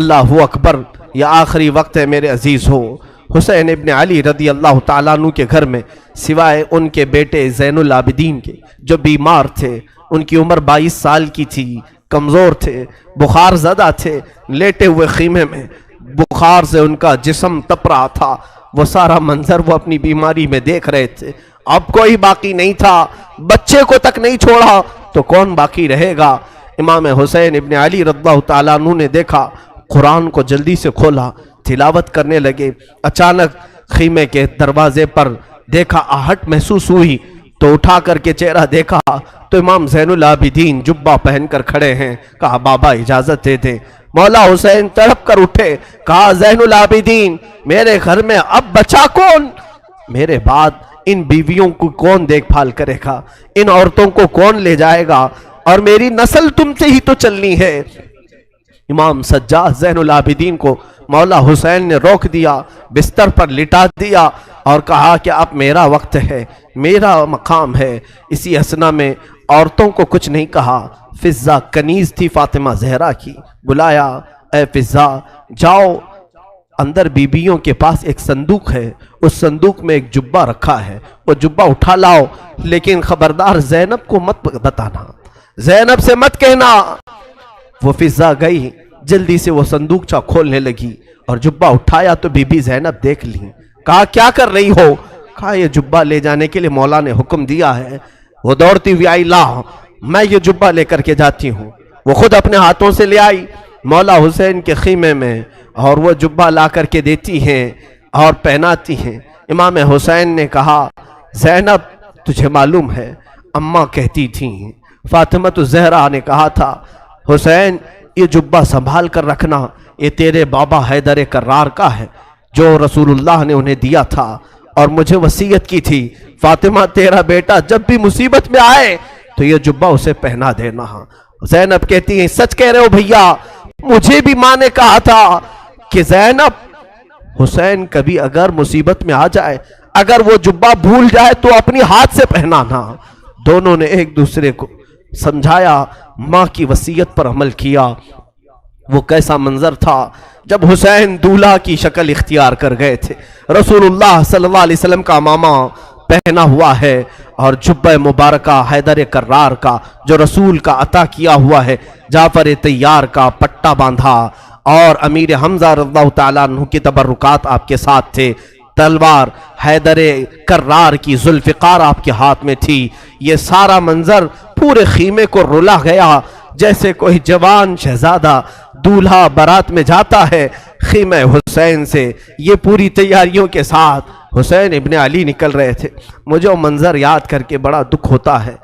اللہ اکبر، یہ آخری وقت ہے میرے عزیز ہو۔ حسین ابن علی رضی اللہ تعالیٰ عنہ کے گھر میں سوائے ان کے بیٹے زین العابدین کے جو بیمار تھے، ان کی عمر 22 سال کی تھی، کمزور تھے، بخار زدہ تھے، لیٹے ہوئے خیمے میں بخار سے ان کا جسم تپ رہا تھا، وہ سارا منظر وہ اپنی بیماری میں دیکھ رہے تھے۔ اب کوئی باقی نہیں تھا، بچے کو تک نہیں چھوڑا تو کون باقی رہے گا۔ امام حسین ابن علی رضی اللہ تعالیٰ عنہ نے دیکھا، قرآن کو جلدی سے کھولا، تلاوت کرنے لگے۔ اچانک خیمے کے دروازے پر دیکھا، آہٹ محسوس ہوئی تو اٹھا کر کے چہرہ دیکھا تو امام زین العابدین جبہ پہن کر کھڑے ہیں۔ کہا بابا اجازت دے دیں۔ مولا حسین تڑپ کر اٹھے، کہا زین العابدین میرے گھر میں اب بچا کون؟ میرے بعد ان بیویوں کو کون دیکھ بھال کرے گا؟ ان عورتوں کو کون لے جائے گا؟ اور میری نسل تم سے ہی تو چلنی ہے۔ امام سجاد زین العابدین کو مولا حسین نے روک دیا، بستر پر لٹا دیا اور کہا کہ اب میرا وقت ہے، میرا مقام ہے۔ اسی اثنا میں عورتوں کو کچھ نہیں کہا۔ فضہ کنیز تھی فاطمہ زہرا کی، بلایا، اے فضہ جاؤ، اندر بیبیوں کے پاس ایک صندوق ہے، اس صندوق میں ایک جبہ رکھا ہے، وہ جبہ اٹھا لاؤ، لیکن خبردار زینب کو مت بتانا، زینب سے مت کہنا۔ وہ فضہ گئی، جلدی سے وہ صندوق کھولنے لگی اور جبہ اٹھایا تو بی بی زینب دیکھ لی۔ کہا کیا کر رہی ہو؟ کہا یہ جبہ لے جانے کے لیے مولا نے حکم دیا ہے۔ وہ دوڑتی ہوئی آئی، لا میں یہ جبہ لے کر کے جاتی ہوں۔ وہ خود اپنے ہاتھوں سے لے آئی مولا حسین کے خیمے میں اور وہ جبہ لا کر کے دیتی ہیں اور پہناتی ہیں۔ امام حسین نے کہا زینب تجھے معلوم ہے اماں کہتی تھیں، فاطمہ الزہرا نے کہا تھا حسین یہ جبہ سنبھال کر رکھنا، یہ تیرے بابا حیدر کرار کا ہے جو رسول اللہ نے انہیں دیا تھا، اور مجھے وصیت کی تھی فاطمہ تیرا بیٹا جب بھی مصیبت میں آئے تو یہ جبہ اسے پہنا دینا۔ زینب کہتی ہیں سچ کہہ رہے ہو بھیا، مجھے بھی ماں نے کہا تھا کہ زینب حسین کبھی اگر مصیبت میں آ جائے، اگر وہ جبہ بھول جائے تو اپنی ہاتھ سے پہنانا۔ دونوں نے ایک دوسرے کو سمجھایا، ماں کی وصیت پر عمل کیا۔ وہ کیسا منظر تھا جب حسین دولہا کی شکل اختیار کر گئے تھے، رسول اللہ صلی اللہ علیہ وسلم کا امامہ پہنا ہوا ہے اور جبہ مبارکہ حیدر کرار کا جو رسول کا عطا کیا ہوا ہے، جعفر طیار کا پٹا باندھا، اور امیر حمزہ رضی اللہ تعالیٰ عنہ کی تبرکات آپ کے ساتھ تھے، تلوار حیدر کرار کی ذوالفقار آپ کے ہاتھ میں تھی۔ یہ سارا منظر پورے خیمے کو رلا گیا، جیسے کوئی جوان شہزادہ دولہا برات میں جاتا ہے خیمہ حسین سے۔ یہ پوری تیاریوں کے ساتھ حسین ابن علی نکل رہے تھے۔ مجھے وہ منظر یاد کر کے بڑا دکھ ہوتا ہے۔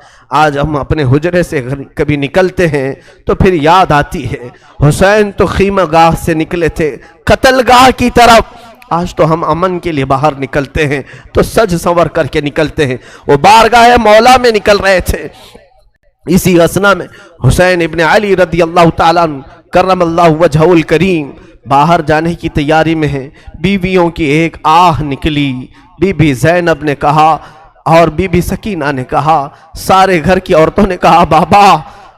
آج ہم اپنے حجرے سے کبھی نکلتے ہیں تو پھر یاد آتی ہے حسین تو خیمہ گاہ سے نکلے تھے قتل گاہ کی طرف، آج تو ہم امن کے لیے باہر نکلتے ہیں تو سج سنور کر کے نکلتے ہیں، وہ بارگاہ مولا میں نکل رہے تھے۔ اسی اثنا میں حسین ابن علی رضی اللہ تعالیٰ عنہ کرم اللہ وجہہ الکریم باہر جانے کی تیاری میں ہیں۔ بیویوں کی ایک آہ نکلی، بی بی زینب نے کہا اور بی بی سکینہ نے کہا، سارے گھر کی عورتوں نے کہا بابا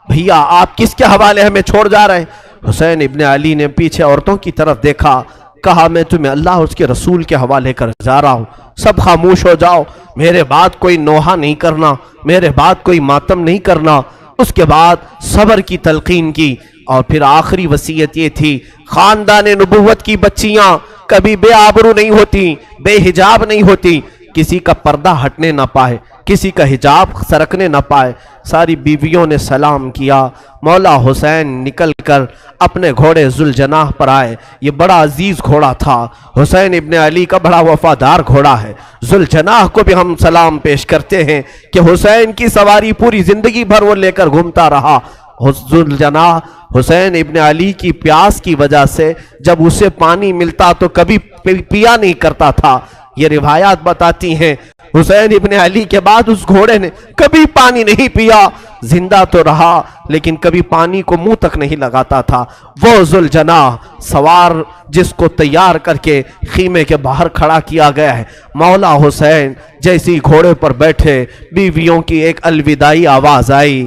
بھیا آپ کس کے حوالے ہمیں چھوڑ جا رہے ہیں؟ حسین ابن علی نے پیچھے عورتوں کی طرف دیکھا، کہا میں تمہیں اللہ اور اس کے رسول کے حوالے کر جا رہا ہوں، سب خاموش ہو جاؤ، میرے بعد کوئی نوحہ نہیں کرنا، میرے بعد کوئی ماتم نہیں کرنا۔ اس کے بعد صبر کی تلقین کی اور پھر آخری وصیت یہ تھی، خاندان نبوت کی بچیاں کبھی بے آبرو نہیں ہوتی، بے حجاب نہیں ہوتی، کسی کا پردہ ہٹنے نہ پائے، کسی کا حجاب سرکنے نہ پائے۔ ساری بیویوں نے سلام کیا، مولا حسین نکل کر اپنے گھوڑے ذوالجناح پر آئے۔ یہ بڑا عزیز گھوڑا تھا، حسین ابن علی کا بڑا وفادار گھوڑا ہے۔ ذوالجناح کو بھی ہم سلام پیش کرتے ہیں کہ حسین کی سواری پوری زندگی بھر وہ لے کر گھومتا رہا۔ ذوالجناح حسین ابن علی کی پیاس کی وجہ سے جب اسے پانی ملتا تو کبھی پیا نہیں کرتا تھا۔ یہ روایات بتاتی ہیں حسین ابن علی کے بعد اس گھوڑے نے کبھی پانی نہیں پیا، زندہ تو رہا لیکن کبھی پانی کو منہ تک نہیں لگاتا تھا۔ وہ ذوالجناح سوار جس کو تیار کر کے خیمے کے باہر کھڑا کیا گیا ہے، مولا حسین جیسی گھوڑے پر بیٹھے، بیویوں کی ایک الوداعی آواز آئی،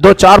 2-4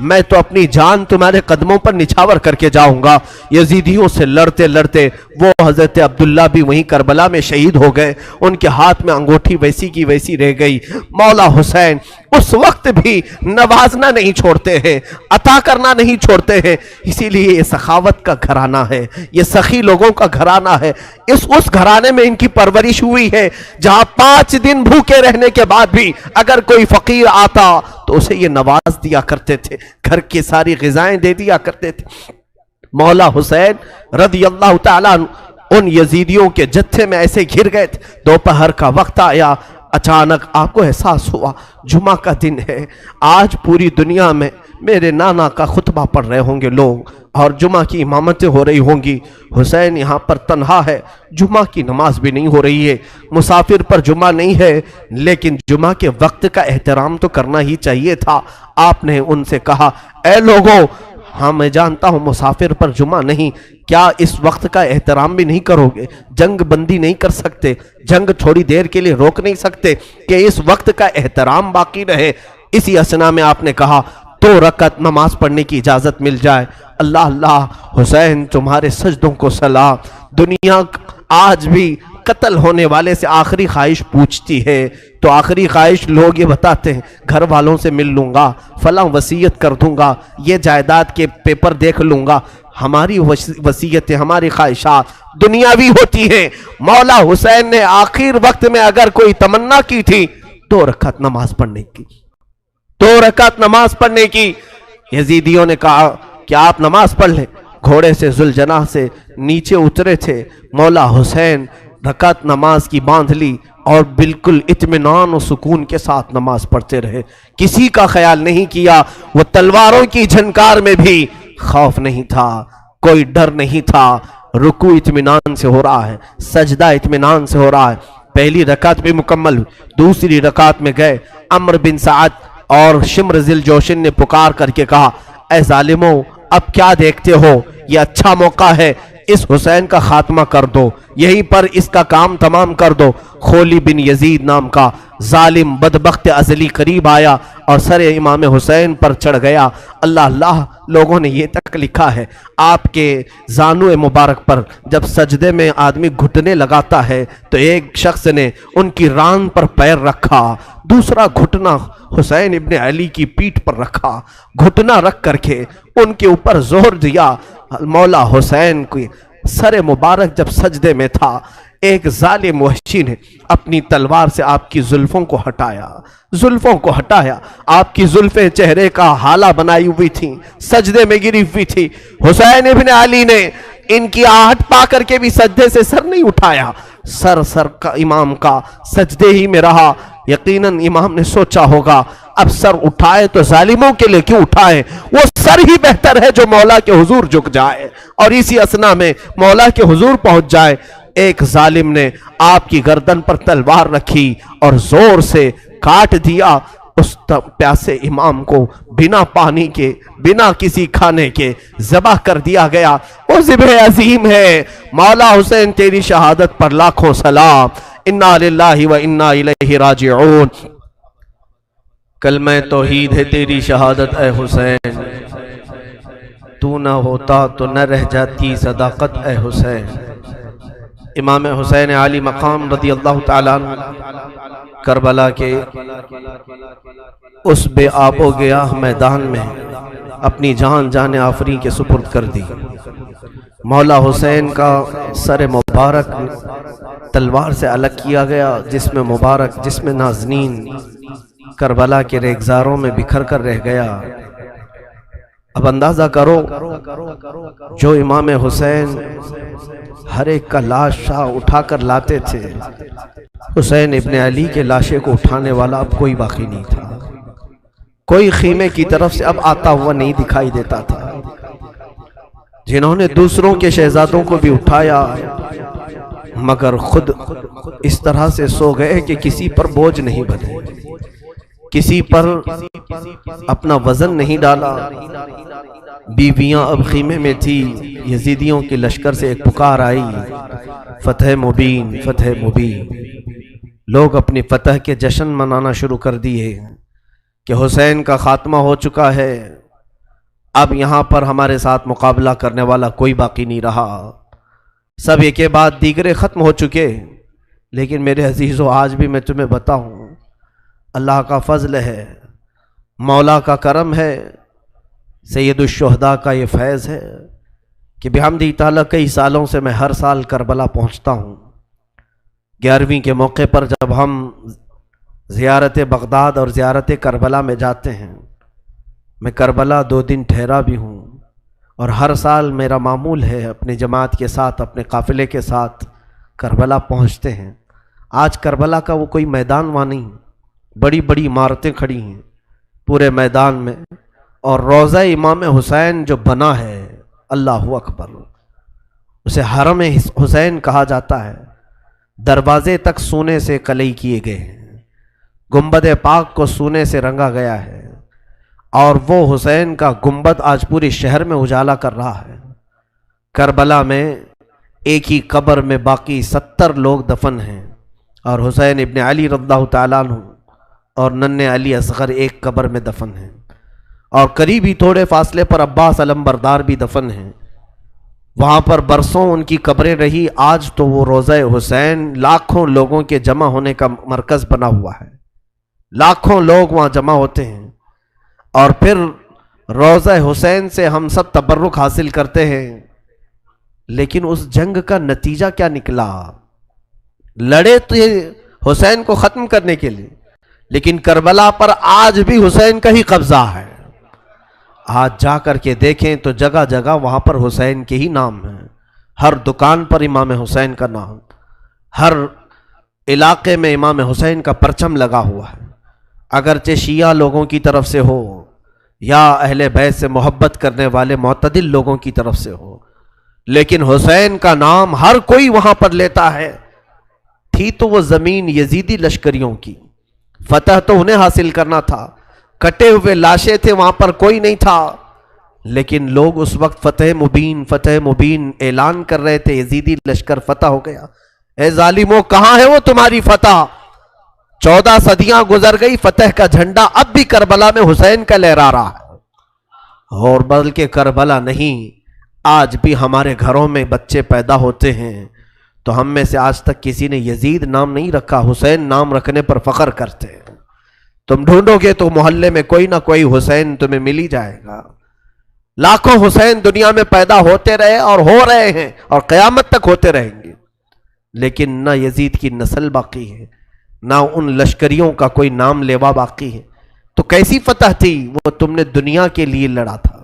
میں تو اپنی جان تمہارے قدموں پر نچھاور کر کے جاؤں گا۔ یزیدیوں سے لڑتے لڑتے وہ حضرت عبداللہ بھی وہیں کربلا میں شہید ہو گئے، ان کے ہاتھ میں انگوٹھی ویسی کی ویسی رہ گئی۔ مولا حسین اس وقت بھی نوازنا نہیں چھوڑتے ہیں، عطا کرنا نہیں چھوڑتے ہیں، اسی لیے یہ سخاوت کا گھرانہ ہے، یہ سخی لوگوں کا گھرانہ ہے۔ اس گھرانے میں ان کی پرورش ہوئی ہے جہاں 5 دن بھوکے رہنے کے بعد بھی اگر کوئی فقیر آتا تو اسے یہ نواز دیا کرتے تھے، گھر کی ساری غذائیں دے دیا کرتے تھے۔ مولا حسین رضی اللہ تعالیٰ ان یزیدیوں کے جتھے میں ایسے گھر گئے تھے۔ دوپہر کا وقت آیا، اچانک آپ کو احساس ہوا جمعہ کا دن ہے، آج پوری دنیا میں میرے نانا کا خطبہ پڑھ رہے ہوں گے لوگ اور جمعہ کی امامتیں ہو رہی ہوں گی، حسین یہاں پر تنہا ہے، جمعہ کی نماز بھی نہیں ہو رہی ہے، مسافر پر جمعہ نہیں ہے، لیکن جمعہ کے وقت کا احترام تو کرنا ہی چاہیے تھا۔ آپ نے ان سے کہا، اے لوگوں، ہاں میں جانتا ہوں مسافر پر جمعہ نہیں، کیا اس وقت کا احترام بھی نہیں کرو گے؟ جنگ بندی نہیں کر سکتے، جنگ تھوڑی دیر کے لیے روک نہیں سکتے کہ اس وقت کا احترام باقی رہے؟ اسی اسنا میں آپ نے کہا 2 رکعت نماز پڑھنے کی اجازت مل جائے۔ اللہ اللہ، حسین تمہارے سجدوں کو سلام۔ دنیا آج بھی قتل ہونے والے سے آخری خواہش پوچھتی ہے تو آخری خواہش لوگ یہ بتاتے ہیں، گھر والوں سے مل لوں گا، فلاں وصیت کر دوں گا، یہ جائیداد کے پیپر دیکھ لوں گا۔ ہماری وصیتیں، ہماری خواہشات دنیاوی ہوتی ہیں۔ مولا حسین نے آخر وقت میں اگر کوئی تمنا کی تھی 2 رکعت نماز پڑھنے کی، 2 رکعت نماز پڑھنے کی۔ یزیدیوں نے کہا کہ آپ نماز پڑھ لیں۔ گھوڑے سے ذوالجناح سے نیچے اترے تھے، مولا حسین رکعت نماز کی باندھ لی اور بالکل اطمینان و سکون کے ساتھ نماز پڑھتے رہے۔ کسی کا خیال نہیں کیا، وہ تلواروں کی جھنکار میں بھی خوف نہیں تھا، کوئی ڈر نہیں تھا۔ رکوع اطمینان سے ہو رہا ہے، سجدہ اطمینان سے ہو رہا ہے۔ پہلی رکعت بھی مکمل ہوئی، دوسری رکعت میں گئے۔ عمرو بن سعد اور شمر ذی جوشن نے پکار کر کے کہا، اے ظالموں، اب کیا دیکھتے ہو؟ یہ اچھا موقع ہے، اس حسین کا خاتمہ کر دو، یہیں پر اس کا کام تمام کر دو۔ خولی بن یزید نام کا ظالم بدبخت ازلی قریب آیا اور سر امام حسین پر چڑھ گیا۔ اللہ اللہ، لوگوں نے یہ تک لکھا ہے آپ کے زانو مبارک پر جب سجدے میں آدمی گھٹنے لگاتا ہے تو ایک شخص نے ان کی ران پر پیر رکھا، دوسرا گھٹنا حسین ابن علی کی پیٹھ پر رکھا، گھٹنا رکھ کر کے ان کے اوپر زور دیا۔ مولا حسین کی سر مبارک جب سجدے میں تھا، ایک ظالم وحشی نے اپنی تلوار سے آپ کی زلفوں کو ہٹایا، زلفوں کو ہٹایا۔ آپ کی زلفیں چہرے کا حالہ بنائی ہوئی تھیں، سجدے میں گری ہوئی تھی۔ حسین ابن علی نے ان کی آہٹ پا کر کے بھی سجدے سے سر نہیں اٹھایا، سر کا امام کا سجدے ہی میں رہا۔ یقیناً امام نے سوچا ہوگا اب سر اٹھائے تو ظالموں کے لیے کیوں اٹھائے، وہ سر ہی بہتر ہے جو مولا کے حضور جھک جائے اور اسی اسنا میں مولا کے حضور پہنچ جائے۔ ایک ظالم نے آپ کی گردن پر تلوار رکھی اور زور سے کاٹ دیا۔ اس پیاسے امام کو بنا پانی کے، بنا کسی کھانے کے ذبح کر دیا گیا۔ وہ ذبح عظیم ہے۔ مولا حسین تیری شہادت پر لاکھوں سلام۔ انا للہ و انا الیہ راجعون۔ کلمہ توحید ہے تیری شہادت اے حسین، تو نہ ہوتا تو نہ رہ جاتی صداقت اے حسین۔ امام حسین علی مقام رضی اللہ تعالیٰ کربلا کے اس بے آب و گیاہ میدان میں اپنی جان جان آفریں کے سپرد کر دی۔ مولا حسین کا سر مبارک تلوار سے الگ کیا گیا، جسم مبارک، جسم نازنین کربلا کے ریگزاروں میں بکھر کر رہ گیا۔ اب اندازہ کرو جو امام حسین ہر ایک کا لاش شاہ اٹھا کر لاتے تھے، حسین ابن علی کے لاشے کو اٹھانے والا اب کوئی باقی نہیں تھا، کوئی خیمے کی طرف سے اب آتا ہوا نہیں دکھائی دیتا تھا۔ جنہوں نے دوسروں کے شہزادوں کو بھی اٹھایا مگر خود اس طرح سے سو گئے کہ کسی پر بوجھ نہیں بنے، کسی پر اپنا وزن نہیں ڈالا۔ بیویاں اب خیمے میں تھی۔ یزیدیوں کے لشکر سے ایک پکار آئی، فتح مبین، فتح مبین۔ لوگ اپنی فتح کے جشن منانا شروع کر دیے کہ حسین کا خاتمہ ہو چکا ہے، اب یہاں پر ہمارے ساتھ مقابلہ کرنے والا کوئی باقی نہیں رہا، سب ایک کے بعد دیگرے ختم ہو چکے۔ لیکن میرے عزیزو، آج بھی میں تمہیں بتاؤں، اللہ کا فضل ہے، مولا کا کرم ہے، سید الشہداء کا یہ فیض ہے کہ بحمدہ تعالیٰ کئی سالوں سے میں ہر سال کربلا پہنچتا ہوں۔ 11ویں کے موقع پر جب ہم زیارت بغداد اور زیارت کربلا میں جاتے ہیں، میں کربلا 2 دن ٹھہرا بھی ہوں، اور ہر سال میرا معمول ہے اپنے جماعت کے ساتھ، اپنے قافلے کے ساتھ کربلا پہنچتے ہیں۔ آج کربلا کا وہ کوئی میدان وہاں نہیں، بڑی بڑی عمارتیں کھڑی ہیں پورے میدان میں، اور روضہ امام حسین جو بنا ہے، اللہ اکبر، اسے حرم حسین کہا جاتا ہے۔ دروازے تک سونے سے کلئی کیے گئے ہیں، گنبد پاک کو سونے سے رنگا گیا ہے، اور وہ حسین کا گنبد آج پورے شہر میں اجالا کر رہا ہے۔ کربلا میں ایک ہی قبر میں باقی 70 لوگ دفن ہیں، اور حسین ابن علی رضی اللہ تعالیٰ عنہ اور ننھے علی اصغر ایک قبر میں دفن ہیں، اور قریب ہی تھوڑے فاصلے پر عباس علمبردار بھی دفن ہیں۔ وہاں پر برسوں ان کی قبریں رہی، آج تو وہ روضہ حسین لاکھوں لوگوں کے جمع ہونے کا مرکز بنا ہوا ہے، لاکھوں لوگ وہاں جمع ہوتے ہیں، اور پھر روضہ حسین سے ہم سب تبرک حاصل کرتے ہیں۔ لیکن اس جنگ کا نتیجہ کیا نکلا؟ لڑے تو حسین کو ختم کرنے کے لیے، لیکن کربلا پر آج بھی حسین کا ہی قبضہ ہے۔ آج جا کر کے دیکھیں تو جگہ جگہ وہاں پر حسین کے ہی نام ہیں، ہر دکان پر امام حسین کا نام، ہر علاقے میں امام حسین کا پرچم لگا ہوا ہے، اگرچہ شیعہ لوگوں کی طرف سے ہو یا اہل بیت سے محبت کرنے والے معتدل لوگوں کی طرف سے ہو، لیکن حسین کا نام ہر کوئی وہاں پر لیتا ہے۔ تھی تو وہ زمین یزیدی لشکریوں کی، فتح تو انہیں حاصل کرنا تھا، کٹے ہوئے لاشیں تھے وہاں پر، کوئی نہیں تھا، لیکن لوگ اس وقت فتح مبین اعلان کر رہے تھے، یزیدی لشکر فتح ہو گیا۔ اے ظالموں، کہاں ہے وہ تمہاری فتح؟ 14 صدیاں گزر گئی، فتح کا جھنڈا اب بھی کربلا میں حسین کا لہرا رہا ہے۔ اور بلکہ کربلا نہیں، آج بھی ہمارے گھروں میں بچے پیدا ہوتے ہیں تو ہم میں سے آج تک کسی نے یزید نام نہیں رکھا، حسین نام رکھنے پر فخر کرتے ہیں۔ تم ڈھونڈو گے تو محلے میں کوئی نہ کوئی حسین تمہیں مل ہی جائے گا۔ لاکھوں حسین دنیا میں پیدا ہوتے رہے اور ہو رہے ہیں اور قیامت تک ہوتے رہیں گے، لیکن نہ یزید کی نسل باقی ہے، نہ ان لشکریوں کا کوئی نام لیوا باقی ہے۔ تو کیسی فتح تھی؟ وہ تم نے دنیا کے لیے لڑا تھا،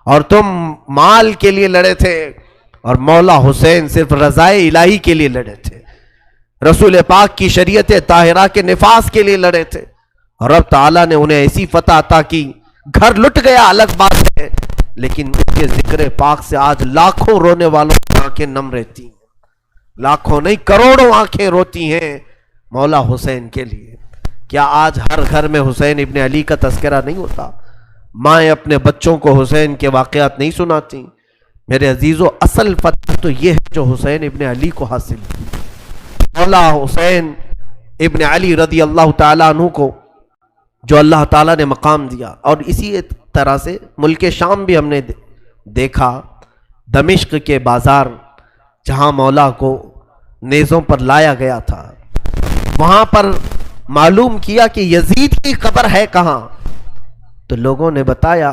اور تم مال کے لیے لڑے تھے، اور مولا حسین صرف رضائے الہی کے لیے لڑے تھے، رسول پاک کی شریعت طاہرہ کے نفاذ کے لیے لڑے تھے، اور رب تعالیٰ نے انہیں ایسی فتح عطا کی، گھر لٹ گیا الگ بات ہے، لیکن ان کے ذکر پاک سے آج لاکھوں رونے والوں کی آنکھیں نم رہتی ہیں، لاکھوں نہیں کروڑوں آنکھیں روتی ہیں مولا حسین کے لیے۔ کیا آج ہر گھر میں حسین ابن علی کا تذکرہ نہیں ہوتا؟ مائیں اپنے بچوں کو حسین کے واقعات نہیں سناتی؟ میرے عزیزو، اصل فتح تو یہ ہے جو حسین ابن علی کو حاصل ہوئی۔ مولا حسین ابن علی رضی اللہ تعالیٰ عنہ کو جو اللہ تعالیٰ نے مقام دیا، اور اسی طرح سے ملک شام بھی ہم نے دیکھا، دمشق کے بازار جہاں مولا کو نیزوں پر لایا گیا تھا، وہاں پر معلوم کیا کہ یزید کی قبر ہے کہاں، تو لوگوں نے بتایا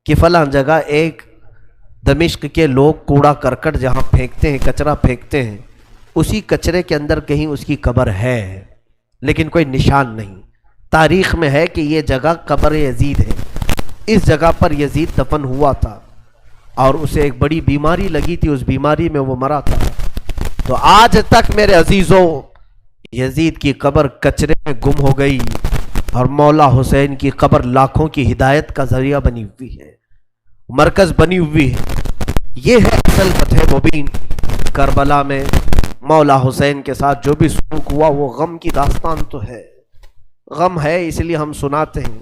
کہ فلاں جگہ ایک دمشق کے لوگ کوڑا کرکٹ جہاں پھینکتے ہیں، کچرا پھینکتے ہیں، اسی کچرے کے اندر کہیں اس کی قبر ہے، لیکن کوئی نشان نہیں۔ تاریخ میں ہے کہ یہ جگہ قبر یزید ہے، اس جگہ پر یزید دفن ہوا تھا، اور اسے ایک بڑی بیماری لگی تھی، اس بیماری میں وہ مرا تھا۔ تو آج تک میرے عزیزوں، یزید کی قبر کچرے میں گم ہو گئی، اور مولا حسین کی قبر لاکھوں کی ہدایت کا ذریعہ بنی ہوئی ہے، مرکز بنی ہوئی ہے۔ یہ ہے اصل فتح مبین۔ کربلا میں مولا حسین کے ساتھ جو بھی سلوک ہوا وہ غم کی داستان تو ہے، غم ہے اس لیے ہم سناتے ہیں۔